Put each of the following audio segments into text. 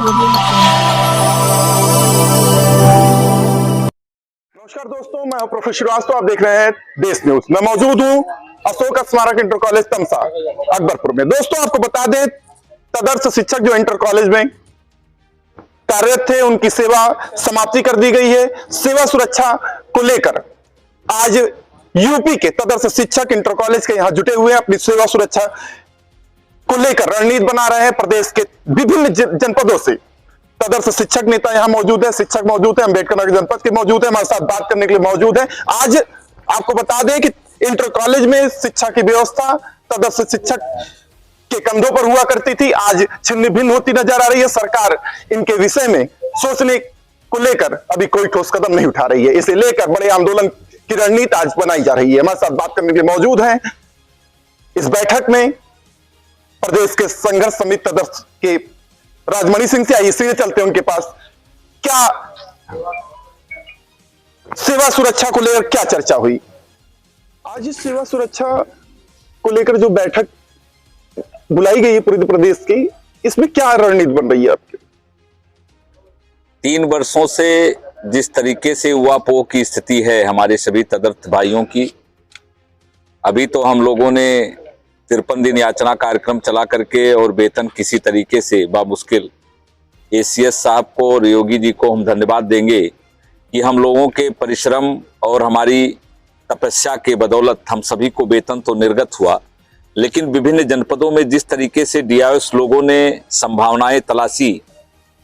नमस्कार दोस्तों, मैं हूं प्रोफेसर श्रीवास्तव। आप देख रहे हैं देश न्यूज। मैं मौजूद हूं अशोक स्मारक इंटर कॉलेज तमसा अकबरपुर में। दोस्तों, आपको बता दें, तदर्स शिक्षक जो इंटर कॉलेज में कार्यरत थे, उनकी सेवा समाप्ति कर दी गई है। सेवा सुरक्षा को लेकर आज यूपी के तदर्स शिक्षक इंटर कॉलेज के यहां जुटे हुए हैं। अपनी सेवा सुरक्षा को लेकर रणनीति बना रहे हैं। प्रदेश के विभिन्न जनपदों से तदर्स शिक्षक नेता यहां मौजूद है, शिक्षक मौजूद है, अम्बेडकर नगर जनपद के मौजूद है, हमारे साथ बात करने के लिए मौजूद है। आज आपको बता दें कि इंटर कॉलेज में शिक्षा की व्यवस्था तदर्स शिक्षक के कंधों पर हुआ करती थी, आज छिन्न भिन्न होती नजर आ रही है। सरकार इनके विषय में सोचने को लेकर अभी कोई ठोस कदम नहीं उठा रही है। इसे लेकर बड़े आंदोलन की रणनीति आज बनाई जा रही है। हमारे साथ बात करने के लिए मौजूद है इस बैठक में प्रदेश के संघर्ष समिति तदर्स के राजमणि सिंह से। आइए सीधे चलते हैं उनके पास। क्या सेवा सुरक्षा को लेकर क्या चर्चा हुई आज? इस सेवा सुरक्षा को लेकर जो बैठक बुलाई गई है पूरे प्रदेश की, इसमें क्या रणनीति बन रही है आपकी? 3 वर्षों से जिस तरीके से उहापोह की स्थिति है हमारे सभी तदर्थ भाइयों की, अभी तो हम लोगों ने 53 दिन याचना कार्यक्रम चला करके और वेतन किसी तरीके से बामुश्किल एसीएस साहब को और योगी जी को हम धन्यवाद देंगे कि हम लोगों के परिश्रम और हमारी तपस्या के बदौलत हम सभी को वेतन तो निर्गत हुआ। लेकिन विभिन्न जनपदों में जिस तरीके से डीआईएस लोगों ने संभावनाएं तलाशी,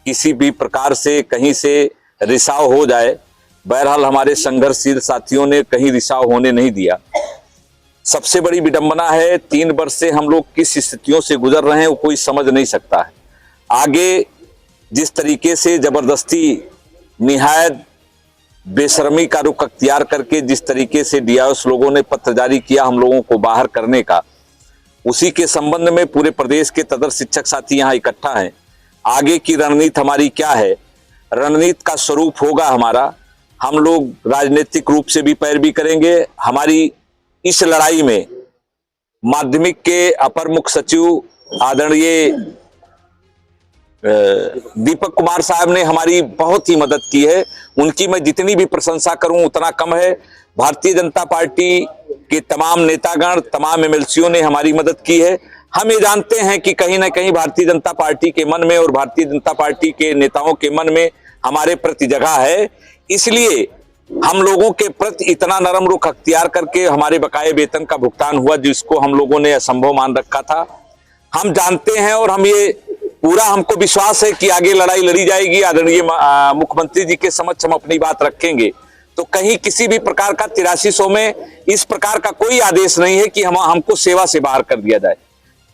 किसी भी प्रकार से कहीं से रिसाव हो जाए, बहरहाल हमारे संघर्षशील साथियों ने कहीं रिसाव होने नहीं दिया। सबसे बड़ी विडंबना है, 3 वर्ष से हम लोग किस स्थितियों से गुजर रहे हैं वो कोई समझ नहीं सकता है। आगे जिस तरीके से जबरदस्ती निहायत बेशर्मी का रुख अख्तियार करके जिस तरीके से डीआईएस लोगों ने पत्र जारी किया हम लोगों को बाहर करने का, उसी के संबंध में पूरे प्रदेश के तदर्स शिक्षक साथी यहाँ इकट्ठा हैं। आगे की रणनीति हमारी क्या है? रणनीति का स्वरूप होगा हमारा, हम लोग राजनीतिक रूप से भी पैरवी करेंगे। हमारी इस लड़ाई में माध्यमिक के अपर मुख्य सचिव आदरणीय दीपक कुमार साहब ने हमारी बहुत ही मदद की है। उनकी मैं जितनी भी प्रशंसा करूं उतना कम है। भारतीय जनता पार्टी के तमाम नेतागण, तमाम एमएलसीओ ने हमारी मदद की है। हम ये जानते हैं कि कहीं ना कहीं भारतीय जनता पार्टी के मन में और भारतीय जनता पार्टी के नेताओं के मन में हमारे प्रति जगह है, इसलिए हम लोगों के प्रति इतना नरम रुख अख्तियार करके हमारे बकाये वेतन का भुगतान हुआ, जिसको हम लोगों ने असंभव मान रखा था। हम जानते हैं और हम ये पूरा हमको विश्वास है कि आगे लड़ाई लड़ी जाएगी। आदरणीय मुख्यमंत्री जी के समक्ष हम अपनी बात रखेंगे तो कहीं किसी भी प्रकार का 8300 में इस प्रकार का कोई आदेश नहीं है कि हमको सेवा से बाहर कर दिया जाए।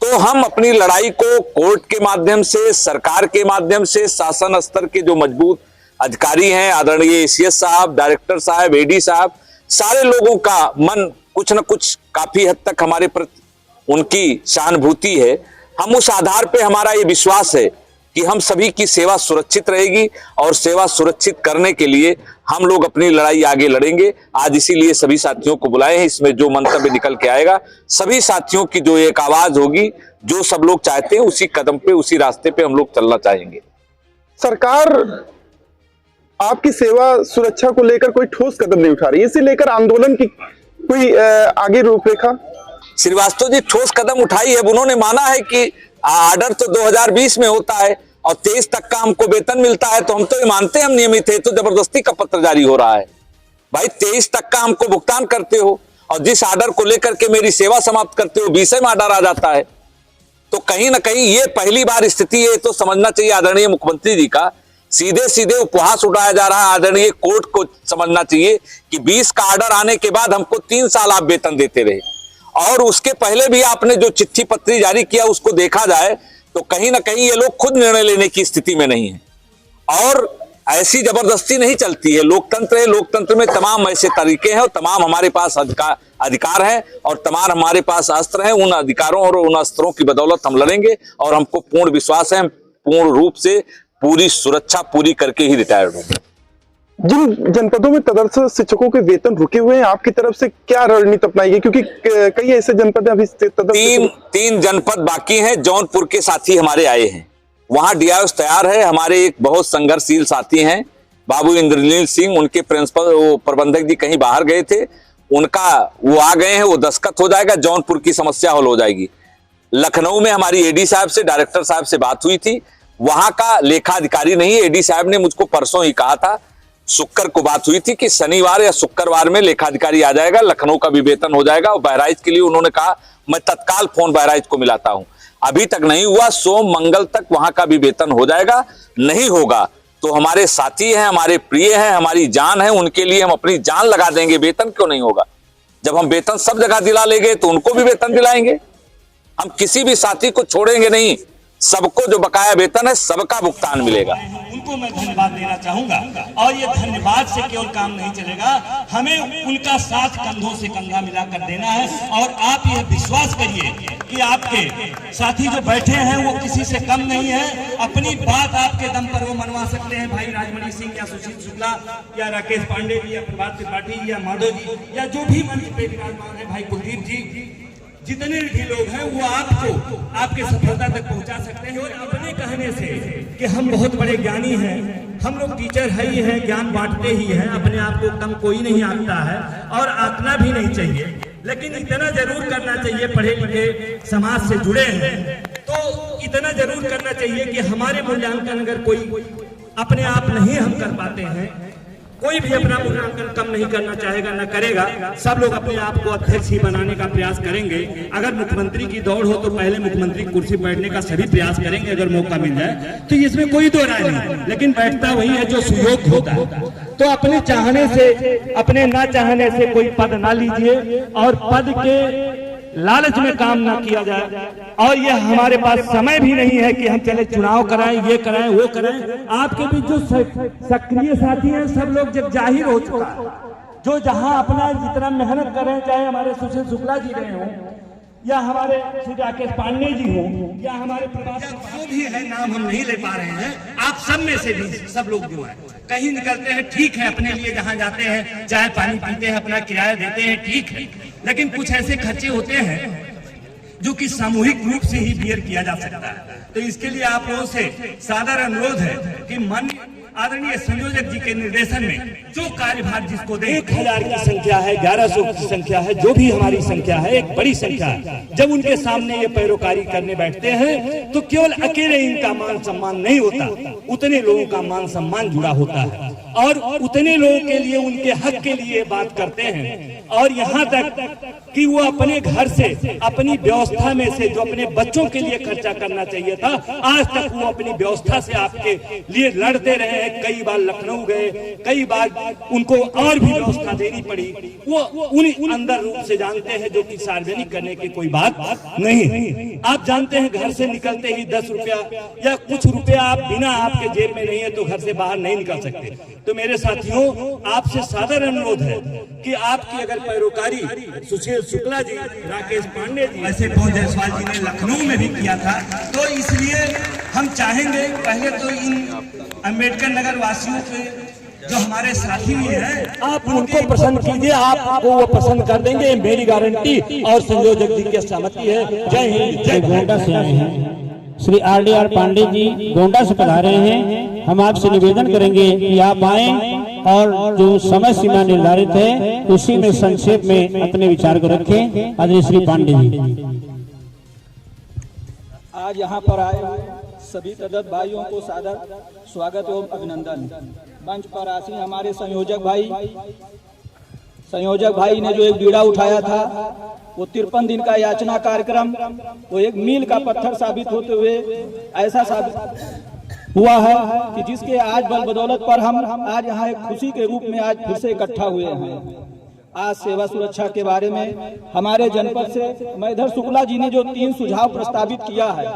तो हम अपनी लड़ाई को कोर्ट के माध्यम से, सरकार के माध्यम से, शासन स्तर के जो मजबूत अधिकारी हैं, आदरणीय एसीएस साहब, डायरेक्टर साहब, एडी साहब, सारे लोगों का मन कुछ न कुछ काफी हद तक हमारे प्रति उनकी सहानुभूति है। हम उस आधार पे हमारा ये विश्वास है कि हम सभी की सेवा सुरक्षित रहेगी और सेवा सुरक्षित करने के लिए हम लोग अपनी लड़ाई आगे लड़ेंगे। आज इसीलिए सभी साथियों को बुलाए हैं। इसमें जो मंतव्य निकल के आएगा, सभी साथियों की जो एक आवाज होगी, जो सब लोग चाहते हैं उसी कदम पे, उसी रास्ते पे हम लोग चलना चाहेंगे। सरकार आपकी सेवा सुरक्षा को लेकर कोई ठोस कदम नहीं उठा रही है, इसे लेकर आंदोलन की कोई आगे रूपरेखा? श्रीवास्तव जी ठोस कदम उठाई है। उन्होंने माना है कि ऑर्डर तो 2020 में होता है और 23 तक का हमको वेतन मिलता है, तो हम तो ये मानते हैं हम नियमित है, तो जबरदस्ती का पत्र जारी हो रहा है। भाई 23 तक का हमको भुगतान करते हो और जिस ऑर्डर को लेकर के मेरी सेवा समाप्त करते हो 20 में ऑर्डर आ जाता है, तो कहीं ना कहीं ये पहली बार स्थिति है। तो समझना चाहिए आदरणीय मुख्यमंत्री जी का, सीधे सीधे उपहास उठाया जा रहा है। आदरणीय कोर्ट को समझना चाहिए कि 20 का ऑर्डर आने के बाद हमको 3 साल आप वेतन देते रहे और उसके पहले भी आपने जो चिट्ठी पत्री जारी किया उसको देखा जाए तो कहीं ना कहीं ये लोग खुद निर्णय लेने की स्थिति में नहीं है और ऐसी जबरदस्ती नहीं चलती है। लोकतंत्र है, लोकतंत्र में तमाम ऐसे तरीके हैं और तमाम हमारे पास अधिकार हैं और तमाम हमारे पास अस्त्र हैं। उन अधिकारों और उन अस्त्रों की बदौलत हम लड़ेंगे और हमको पूर्ण विश्वास है हम पूर्ण रूप से पूरी सुरक्षा पूरी करके ही रिटायर्ड होंगे। जिन जनपदों में तदर्स शिक्षकों के वेतन रुके हुए हैं, आपकी तरफ से क्या रणनीति अपनाएगी? क्योंकि कई ऐसे जनपद अभी तीन जनपद बाकी हैं। जौनपुर के साथी हमारे आए हैं, वहां डीआईओएस तैयार है। हमारे एक बहुत संघर्षशील साथी हैं बाबू इंद्रनील सिंह, उनके प्रिंसिपल वो प्रबंधक जी कहीं बाहर गए थे, उनका वो आ गए हैं, वो दस्तखत हो जाएगा, जौनपुर की समस्या हल हो जाएगी। लखनऊ में हमारी एडी साहब से, डायरेक्टर साहब से बात हुई थी, वहां का लेखा अधिकारी नहीं, एडी साहब ने मुझको परसों ही कहा था, शुक्र को बात हुई थी कि शनिवार या शुक्रवार में लेखाधिकारी आ जाएगा, लखनऊ का भी वेतन हो जाएगा। और बहराइच के लिए उन्होंने कहा मैं तत्काल फोन बहराइच को मिलाता हूं, अभी तक नहीं हुआ। सोम मंगल तक वहां का भी वेतन हो जाएगा। नहीं होगा तो हमारे साथी हैं, हमारे प्रिय हैं, हमारी जान है, उनके लिए हम अपनी जान लगा देंगे। वेतन क्यों नहीं होगा? जब हम वेतन सब जगह दिला लेंगे तो उनको भी वेतन दिलाएंगे। हम किसी भी साथी को छोड़ेंगे नहीं, सबको जो बकाया वेतन है सबका भुगतान मिलेगा। उनको मैं धन्यवाद देना चाहूंगा। और ये धन्यवाद से केवल काम नहीं चलेगा, हमें उनका साथ कंधों से कंधा मिलाकर देना है। और आप यह विश्वास करिए कि आपके साथी जो बैठे हैं वो किसी से कम नहीं है। अपनी बात आपके दम पर वो मनवा सकते हैं, भाई राजमणि सिंह या सुशील शुक्ला या राकेश पांडे जी या प्रभात त्रिपाठी या माधव जी या जो भी मंच पे विराजमान है, भाई कुलदीप जी, जितने भी लोग हैं वो आपको आपके सफलता तक पहुंचा सकते हैं। और अपने कहने से कि हम बहुत बड़े ज्ञानी हैं, हम लोग टीचर है ही हैं, ज्ञान बांटते ही हैं, अपने आप को कम कोई नहीं आंकता है और आंकना भी नहीं चाहिए। लेकिन इतना जरूर करना चाहिए, पढ़े लिखे समाज से जुड़े हैं तो इतना जरूर करना चाहिए कि हमारे मूल्यांकन अगर कोई अपने आप नहीं हम कर पाते हैं, कोई भी अपना मूल्यांकन कम नहीं करना चाहेगा, न करेगा। सब लोग अपने आप को अध्यक्ष ही बनाने का प्रयास करेंगे। अगर मुख्यमंत्री की दौड़ हो तो पहले मुख्यमंत्री की कुर्सी बैठने का सभी प्रयास करेंगे अगर मौका मिल जाए तो, इसमें कोई दो राय नहीं। लेकिन बैठता वही है जो सुयोग्य होता है। तो अपने चाहने से, अपने ना चाहने से कोई पद ना लीजिए और पद के लालच में काम ना किया जाए। और ये हमारे पास समय भी नहीं है कि हम चले चुनाव कराएं, ये कराएं, वो कराएं। आपके बीच जो सक्रिय साथी हैं सब लोग जब जाहिर हो चुका, जो जहां अपना जितना मेहनत कर रहे हैं, चाहे हमारे सुशील शुक्ला जी रहे हों या हमारे श्री राकेश पांडे जी हों या हमारे प्रभात, जो भी है नाम हम नहीं ले पा रहे हैं, आप सब में से भी सब लोग जो है कहीं निकलते हैं, ठीक है, अपने लिए जहां जाते हैं चाय पानी पीते हैं, अपना किराया देते हैं, ठीक है। लेकिन कुछ ऐसे खर्चे होते हैं जो कि सामूहिक रूप से ही बियर किया जा सकता है। तो इसके लिए आप लोगों से सादर अनुरोध है कि माननीय आदरणीय संयोजक जी के निर्देशन में जो कार्यभार जिसको दे, 1000 की संख्या है, 1100 की संख्या है, जो भी हमारी संख्या है, एक बड़ी संख्या है। जब उनके सामने ये पैरोकारी करने बैठते हैं तो केवल अकेले इनका मान सम्मान नहीं होता, उतने लोगों का मान सम्मान जुड़ा होता है और उतने लोगों के लिए, उनके हक के लिए बात करते हैं। और यहाँ तक कि वो अपने घर से, अपनी व्यवस्था में से जो अपने बच्चों के लिए खर्चा करना चाहिए था, आज तक वो अपनी व्यवस्था से आपके लिए लड़ते रहे हैं। कई बार लखनऊ गए, कई बार उनको और भी व्यवस्था देनी पड़ी। वो उन अंदर रूप से जानते हैं जो कि सार्वजनिक करने की कोई बात नहीं। आप जानते हैं घर से निकलते ही 10 रुपया या कुछ रुपया आप बिना आपके जेब में नहीं है तो घर से बाहर नहीं निकल सकते। तो मेरे साथियों, आपसे सादर अनुरोध है कि आपकी अगर पैरोकारी सुशील शुक्ला जी, राकेश पांडे जी, ऐसे पवन जायसवाल जी ने लखनऊ में भी किया था, तो इसलिए हम चाहेंगे पहले तो इन अम्बेडकर नगर वासियों के जो हमारे साथी हैं, आप उनको पसंद कीजिए, आपको वो पसंद कर देंगे, मेरी गारंटी और संयोजक जी की सहमति है। जय हिंद, जय गोंडा से आए हैं श्री RDR पांडे जी, गोंडा से पधारे हैं। हम आपसे निवेदन करेंगे कि आप आए और जो समय सीमा निर्धारित है उसी में संक्षेप में अपने विचार को रखें। आदरणीय श्री पांडे जी। आज यहाँ पर आए सभी तदत भाइयों को सादर स्वागत एवं अभिनंदन। मंच पर आसीन हमारे संयोजक भाई ने जो एक बीड़ा उठाया था, वो 53 दिन का याचना कार्यक्रम, वो एक मील का पत्थर साबित होते हुए ऐसा साबित हुआ है कि जिसके आज बल बदौलत पर हम आज यहाँ एक खुशी के रूप में आज फिर से इकट्ठा हुए हैं। आज सेवा सुरक्षा के बारे में हमारे जनपद से मैधर शुक्ला जी ने जो 3 सुझाव प्रस्तावित किया है,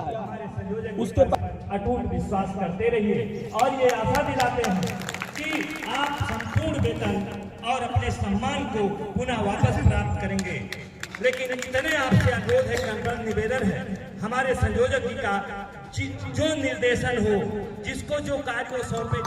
उसके अटूट विश्वास करते रहिए और ये आशा दिलाते हैं कि आप संपूर्ण वेतन और अपने सम्मान को पुनः वापस प्राप्त करेंगे। लेकिन इतने आपसे अनुरोध है, कंकड़ निवेदन है हमारे संयोजक जी का, जो निर्देशन हो, जिसको जो कार्य को सौंपे